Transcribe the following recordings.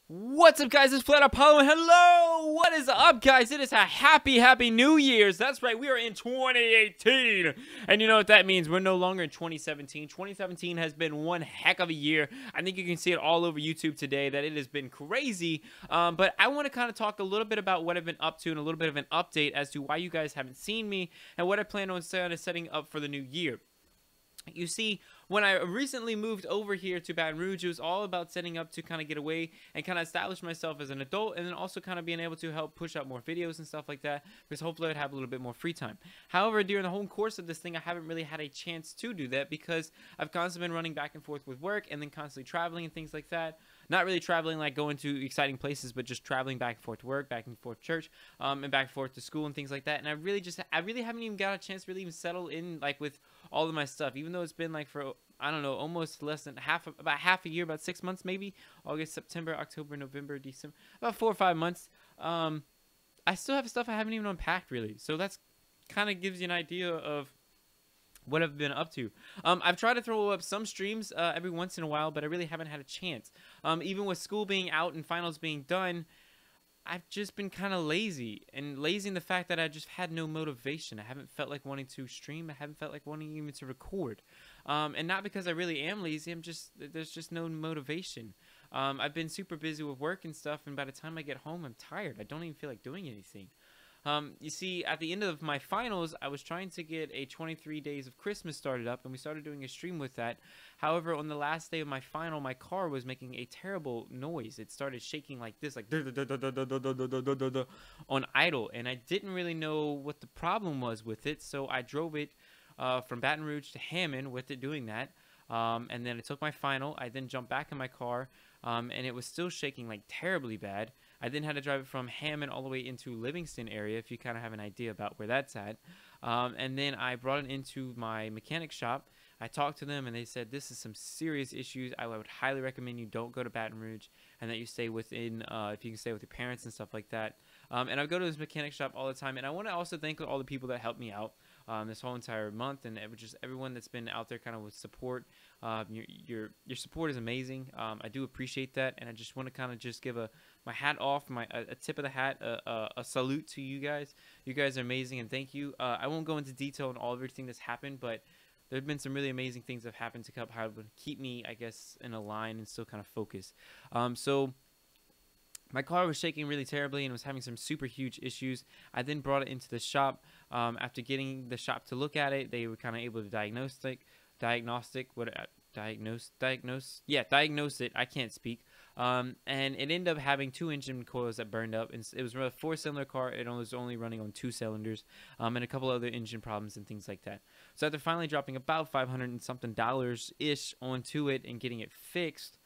What's up, guys? It's Flat Apollo. Hello! What is up, guys? It is a happy New Year's. That's right, we are in 2018. And you know what that means? We're no longer in 2017. 2017 has been one heck of a year. I think you can see it all over YouTube today that it has been crazy. But I want to kind of talk a little bit about what I've been up to and a little bit of an update as to why you guys haven't seen me and what I plan on setting up for the new year. You see, when I recently moved over here to Baton Rouge, it was all about setting up to kind of get away and kind of establish myself as an adult, and then also kind of being able to help push out more videos and stuff like that, because hopefully I'd have a little bit more free time. However, during the whole course of this thing, I haven't really had a chance to do that because I've constantly been running back and forth with work and then constantly traveling and things like that. Not really traveling like going to exciting places, but just traveling back and forth to work, back and forth to church, and back and forth to school and things like that. And I really haven't even got a chance to really even settle in like with all of my stuff, even though it's been like for, I don't know, almost less than about half a year, about 6 months maybe. August, September, October, November, December, about 4 or 5 months. I still have stuff I haven't even unpacked really. So that's kind of gives you an idea of what I've been up to. I've tried to throw up some streams every once in a while, but I really haven't had a chance. Even with school being out and finals being done, I've just been kind of lazy, and lazy in the fact that I just had no motivation. I haven't felt like wanting to stream. I haven't felt like wanting even to record. And not because I really am lazy. There's just no motivation. I've been super busy with work and stuff, and by the time I get home, I'm tired. I don't even feel like doing anything. You see, at the end of my finals, I was trying to get a 23 Days of Christmas started up, and we started doing a stream with that. However, on the last day of my final, my car was making a terrible noise. It started shaking like this, like on idle, and I didn't really know what the problem was with it, so I drove it from Baton Rouge to Hammond with it doing that. And then I took my final. I then jumped back in my car, and it was still shaking like terribly bad. I then had to drive it from Hammond all the way into Livingston area, if you kind of have an idea about where that's at. And then I brought it into my mechanic shop. I talked to them, and they said this is some serious issues. I would highly recommend you don't go to Baton Rouge, and that you stay within, if you can stay with your parents and stuff like that. And I go to this mechanic shop all the time, and I want to also thank all the people that helped me out this whole entire month, and just everyone that's been out there kind of with support. Your support is amazing. I do appreciate that, and I just want to kind of just give my hat off, a tip of the hat, a salute to you guys. You guys are amazing, and thank you. I won't go into detail on everything that's happened, but there have been some really amazing things that have happened to keep me, I guess, in a line and still kind of focused. So my car was shaking really terribly and was having some super huge issues. I then brought it into the shop. After getting the shop to look at it, they were kind of able to diagnose it. I can't speak. And it ended up having 2 engine coils that burned up. And it was a 4-cylinder car. It was only running on 2 cylinders, and a couple other engine problems and things like that. So after finally dropping about $500 and something ish onto it and getting it fixed,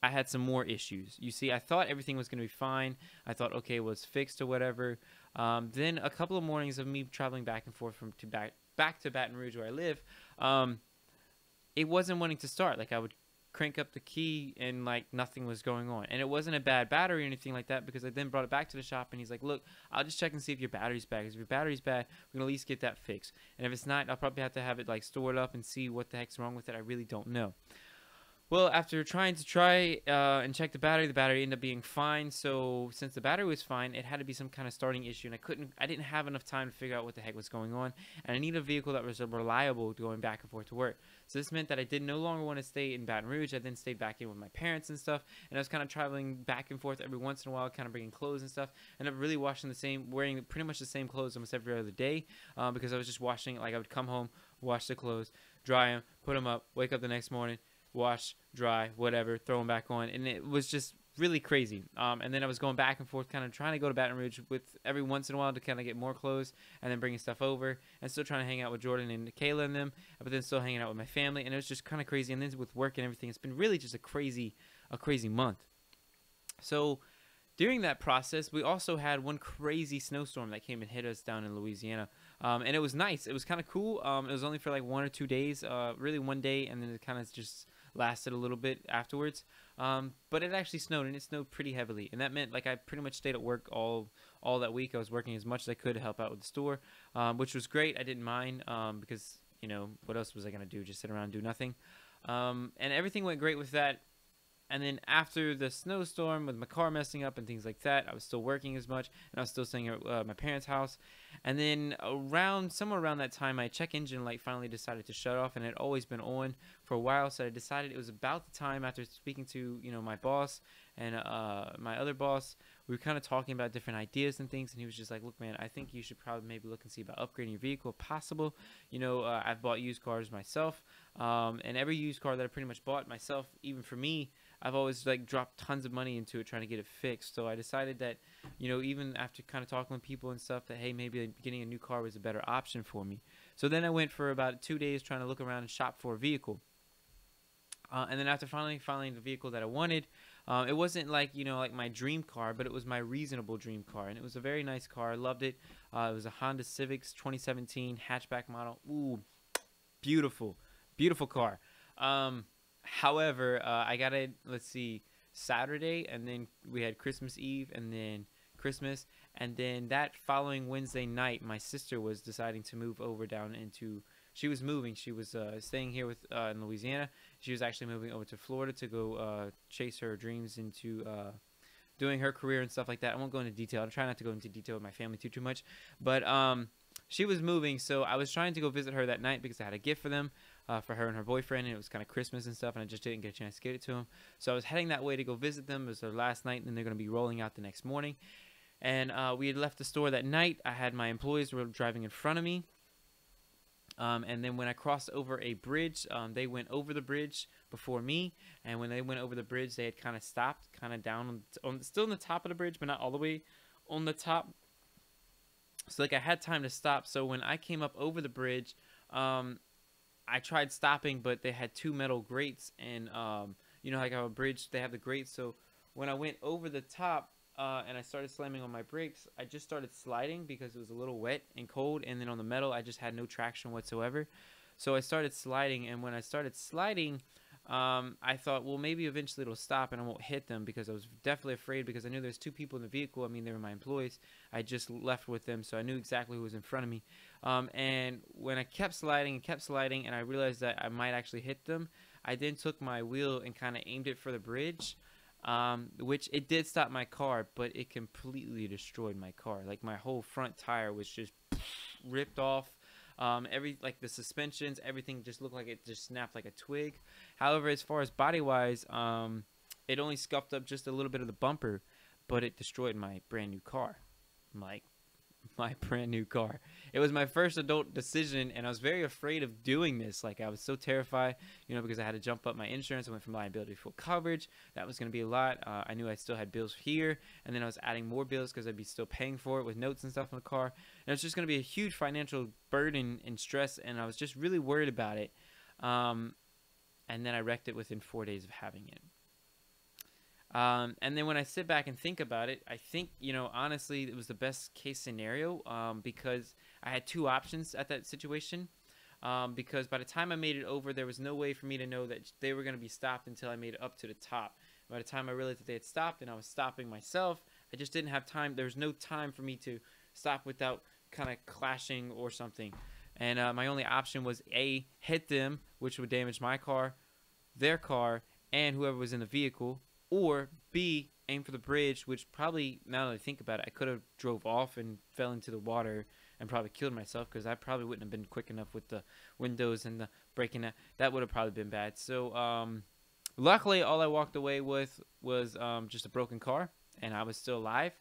I had some more issues. You see, I thought everything was going to be fine. I thought, okay, well, it's fixed or whatever. Then a couple of mornings of me traveling back and forth back to Baton Rouge where I live, it wasn't wanting to start. Like, I would crank up the key and like nothing was going on. And it wasn't a bad battery or anything like that, because I then brought it back to the shop and he's like, look, I'll just check and see if your battery's bad. Because if your battery's bad, we can at least get that fixed. And if it's not, I'll probably have to have it like stored up and see what the heck's wrong with it. I really don't know. Well, after trying to and check the battery ended up being fine. So since the battery was fine, it had to be some kind of starting issue, and I didn't have enough time to figure out what the heck was going on, and I needed a vehicle that was reliable going back and forth to work. So this meant that I did no longer want to stay in Baton Rouge. I then stayed back in with my parents and stuff, and I was kind of traveling back and forth every once in a while, kind of bringing clothes and stuff, and I'm really wearing pretty much the same clothes almost every other day, because I was just washing. Like, I would come home, wash the clothes, dry them, put them up, wake up the next morning, wash, dry, whatever, throw them back on, and it was just really crazy. And then I was going back and forth, kind of trying to go to Baton Rouge with every once in a while to kind of get more clothes, and then bringing stuff over, and still trying to hang out with Jordan and Kayla and them, but then still hanging out with my family, and it was just kind of crazy. And then with work and everything, it's been really just a crazy month. So during that process, we also had one crazy snowstorm that came and hit us down in Louisiana. And it was nice. It was kind of cool. It was only for like 1 or 2 days, really one day, and then it kind of just lasted a little bit afterwards. But it actually snowed, and it snowed pretty heavily. And that meant like I pretty much stayed at work all that week. I was working as much as I could to help out with the store, which was great. I didn't mind because you know, what else was I gonna do? Just sit around and do nothing. And everything went great with that. And then after the snowstorm with my car messing up and things like that, I was still working as much, and I was still staying at my parents' house. And then somewhere around that time, my check engine light finally decided to shut off, and it had always been on for a while. So I decided it was about the time, after speaking to, you know, my boss and my other boss, we were kind of talking about different ideas and things, and he was just like, look, man, I think you should probably maybe look and see about upgrading your vehicle if possible. You know, I've bought used cars myself, and every used car that I pretty much bought myself, even for me, I've always like dropped tons of money into it trying to get it fixed. So I decided that, you know, even after kind of talking with people and stuff, that hey, maybe getting a new car was a better option for me. So then I went for about 2 days trying to look around and shop for a vehicle. And then after finally finding the vehicle that I wanted, it wasn't like, you know, like my dream car, but it was my reasonable dream car. And it was a very nice car. I loved it. It was a Honda Civic 2017 hatchback model. Ooh, beautiful, beautiful car. However, I got it, let's see, Saturday, and then we had Christmas Eve, and then Christmas, and then that following Wednesday night, my sister was deciding to move over down into, she was moving, she was staying here with in Louisiana. She was actually moving over to Florida to go chase her dreams into doing her career and stuff like that. I won't go into detail. I'll try not to go into detail with my family too much, but she was moving, so I was trying to go visit her that night because I had a gift for them. For her and her boyfriend, and it was kind of Christmas and stuff, and I just didn't get a chance to get it to him. So I was heading that way to go visit them. It was their last night, and then they're going to be rolling out the next morning. And we had left the store that night. I had my employees were driving in front of me. And then when I crossed over a bridge, they went over the bridge before me. And when they went over the bridge, they had kind of stopped, kind of down, still on the top of the bridge, but not all the way on the top. So like I had time to stop. So when I came up over the bridge, I tried stopping, but they had two metal grates, and you know, like a bridge, they have the grates. So when I went over the top and I started slamming on my brakes, I just started sliding because it was a little wet and cold, and then on the metal, I just had no traction whatsoever. So I started sliding, and when I started sliding, I thought, well, maybe eventually it'll stop and I won't hit them, because I was definitely afraid, because I knew there's two people in the vehicle. I mean, they were my employees. I just left with them, so I knew exactly who was in front of me. And when I kept sliding and I realized that I might actually hit them, I then took my wheel and kind of aimed it for the bridge, which it did stop my car, but it completely destroyed my car. Like my whole front tire was just ripped off. Like the suspensions, everything just looked like it just snapped like a twig. However, as far as body wise, it only scuffed up just a little bit of the bumper, but it destroyed my brand new car. Like my brand new car. It was my first adult decision, and I was very afraid of doing this. Like I was so terrified, you know, because I had to jump up my insurance. I went from liability to full coverage. That was going to be a lot. I knew I still had bills here, and then I was adding more bills because I'd be still paying for it with notes and stuff in the car. And it's just going to be a huge financial burden and stress, and I was just really worried about it. And then I wrecked it within 4 days of having it. And then when I sit back and think about it, I think, you know, honestly, it was the best case scenario, because I had two options at that situation. Because by the time I made it over, there was no way for me to know that they were going to be stopped until I made it up to the top. By the time I realized that they had stopped and I was stopping myself, I just didn't have time. There was no time for me to stop without kind of clashing or something. And my only option was A, hit them, which would damage my car, their car, and whoever was in the vehicle. Or B, aim for the bridge, which probably, now that I think about it, I could have drove off and fell into the water and probably killed myself, because I probably wouldn't have been quick enough with the windows and the braking. That would have probably been bad. So luckily, all I walked away with was just a broken car, and I was still alive.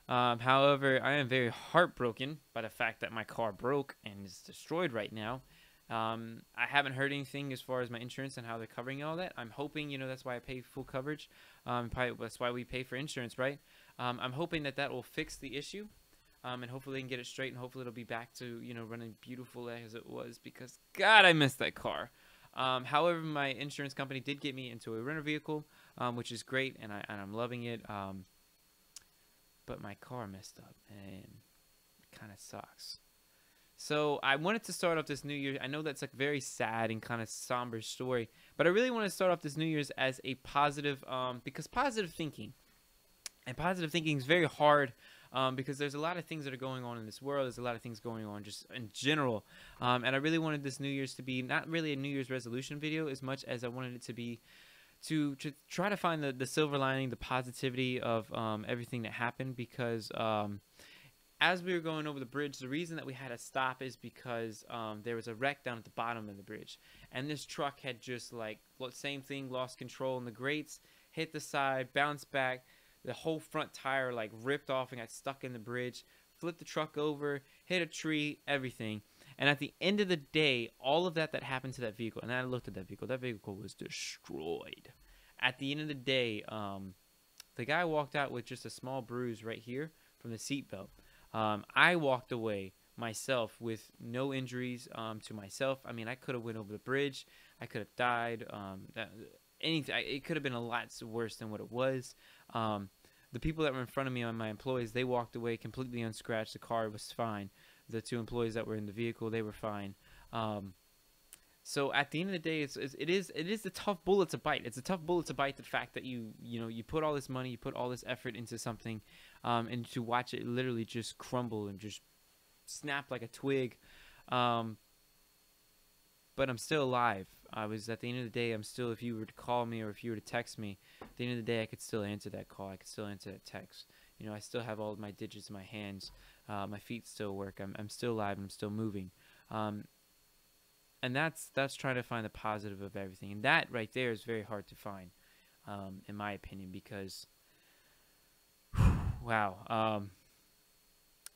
However, I am very heartbroken by the fact that my car broke and is destroyed right now. I haven't heard anything as far as my insurance and how they're covering all that. I'm hoping, you know, that's why I pay full coverage. Probably that's why we pay for insurance, right? I'm hoping that that will fix the issue, and hopefully they can get it straight, and hopefully it'll be back to, you know, running beautiful as it was, because God, I missed that car. However, my insurance company did get me into a rental vehicle, which is great, and I'm loving it. But my car messed up, and it kind of sucks. So I wanted to start off this New Year. I know that's like very sad and kind of somber story, but I really want to start off this New Year's as a positive, because positive thinking is very hard because there's a lot of things that are going on in this world. There's a lot of things going on just in general. And I really wanted this New Year's to be not really a New Year's resolution video as much as I wanted it to be to try to find the silver lining, the positivity of everything that happened, because as we were going over the bridge, the reason that we had to stop is because there was a wreck down at the bottom of the bridge, and this truck had just, like, same thing, lost control in the grates, hit the side, bounced back, the whole front tire like ripped off and got stuck in the bridge, flipped the truck over, hit a tree, everything. And at the end of the day, all of that happened to that vehicle, and I looked at that vehicle was destroyed. At the end of the day, the guy walked out with just a small bruise right here from the seatbelt. I walked away myself with no injuries to myself. I mean, I could have went over the bridge. I could have died. Anything. It could have been a lot worse than what it was. The people that were in front of me, my employees, they walked away completely unscratched. The car was fine. The two employees that were in the vehicle, they were fine. So at the end of the day, it is a tough bullet to bite. It's a tough bullet to bite, the fact that you put all this money, you put all this effort into something, and to watch it literally just crumble and just snap like a twig. But I'm still alive. At the end of the day, I'm still, if you were to call me or if you were to text me, at the end of the day, I could still answer that call. I could still answer that text. I still have all of my digits in my hands. My feet still work. I'm still alive and I'm still moving. And that's trying to find the positive of everything. And that right there is very hard to find, in my opinion, because, wow.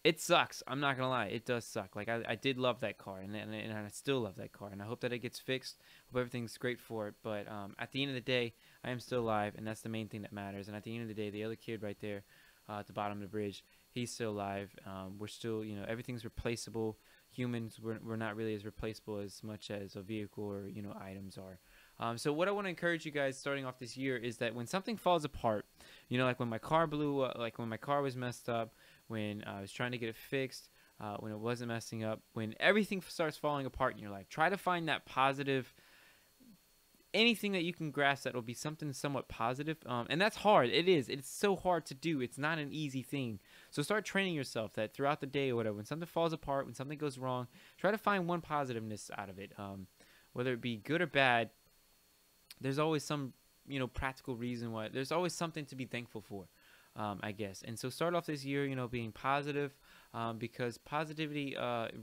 It sucks. I'm not going to lie. It does suck. Like, I did love that car, and I still love that car. And I hope that it gets fixed. Hope everything's great for it. But at the end of the day, I am still alive, and that's the main thing that matters. And at the end of the day, the other kid right there at the bottom of the bridge, he's still alive. We're still, everything's replaceable. Humans, we're not really as replaceable as much as a vehicle or, items are. So what I want to encourage you guys starting off this year is that when something falls apart, like when my car blew up, like when my car was messed up, when I was trying to get it fixed, when it wasn't messing up, when everything starts falling apart in your life, try to find that positive, anything that you can grasp that will be something somewhat positive. And that's hard. It is. It's so hard to do. It's not an easy thing. So start training yourself that throughout the day or whatever, when something falls apart, when something goes wrong, try to find one positiveness out of it. Whether it be good or bad, there's always some, practical reason why. There's always something to be thankful for, I guess. And so start off this year, being positive, because positivity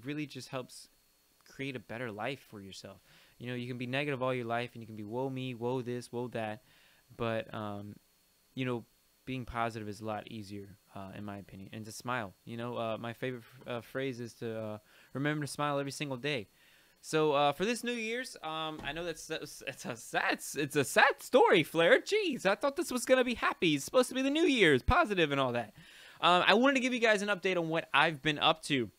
really just helps create a better life for yourself. You can be negative all your life, and you can be woe me, woe this, woe that. But, being positive is a lot easier, in my opinion. And to smile. My favorite phrase is to remember to smile every single day. So for this New Year's, I know it's a sad story, Flair. Jeez, I thought this was gonna be happy. It's supposed to be the New Year's, positive and all that. I wanted to give you guys an update on what I've been up to,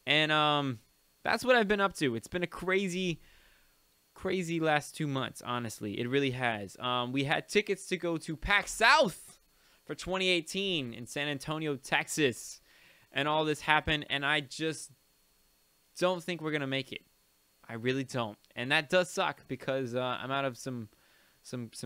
and that's what I've been up to. It's been a crazy last 2 months. Honestly, it really has. We had tickets to go to PAX South for 2018 in San Antonio, Texas, and all this happened, and I just don't think we're gonna make it. I really don't, and that does suck because I'm out of some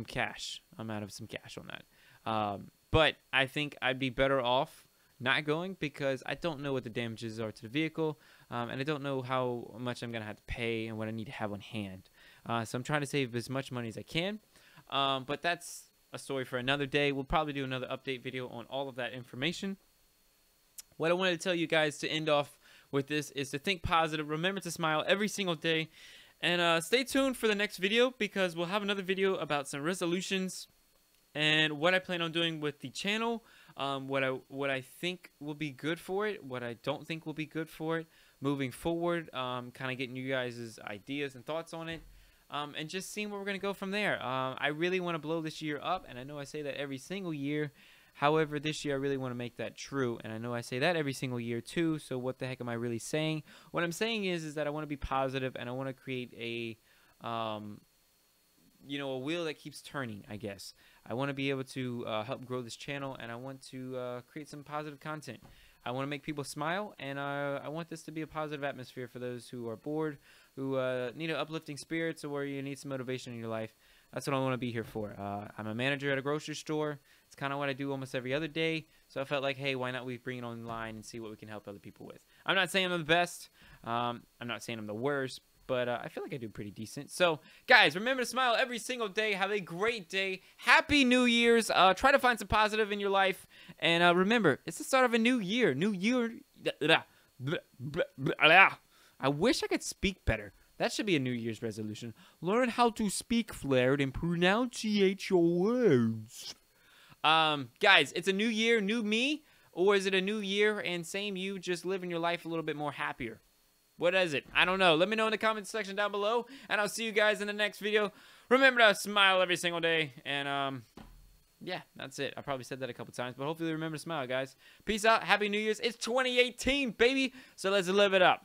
cash. I'm out of some cash on that. But I think I'd be better off not going because I don't know what the damages are to the vehicle, and I don't know how much I'm gonna have to pay and what I need to have on hand. So I'm trying to save as much money as I can. But that's a story for another day. We'll probably do another update video on all of that information. What I wanted to tell you guys to end off with this is to think positive. Remember to smile every single day, and stay tuned for the next video because we'll have another video about some resolutions and what I plan on doing with the channel, what I think will be good for it, what I don't think will be good for it moving forward, kind of getting you guys' ideas and thoughts on it, and just seeing where we're going to go from there. I really want to blow this year up, and I know I say that every single year. However, this year I really want to make that true, and I know I say that every single year too, so what the heck am I really saying? What I'm saying is that I want to be positive, and I want to create a wheel that keeps turning, I guess. I want to be able to help grow this channel, and I want to create some positive content. I want to make people smile, and I want this to be a positive atmosphere for those who are bored, who need uplifting spirits, or you need some motivation in your life. That's what I want to be here for. I'm a manager at a grocery store. It's It's kind of what I do almost every other day. So I felt like, hey, why not we bring it online and see what we can help other people with. I'm not saying I'm the best. I'm not saying I'm the worst. But I feel like I do pretty decent. So, guys, remember to smile every single day. Have a great day. Happy New Year's. Try to find some positive in your life. And remember, it's the start of a new year. New year. I wish I could speak better. That should be a New Year's resolution. Learn how to speak flared and pronunciate your words. Guys, it's a new year, new me. Or is it a new year and same you, just living your life a little bit more happier? What is it? I don't know. Let me know in the comments section down below, and I'll see you guys in the next video. Remember to smile every single day, and yeah, that's it. I probably said that a couple times, but hopefully remember to smile, guys. Peace out. Happy New Year's. It's 2018, baby, so let's live it up.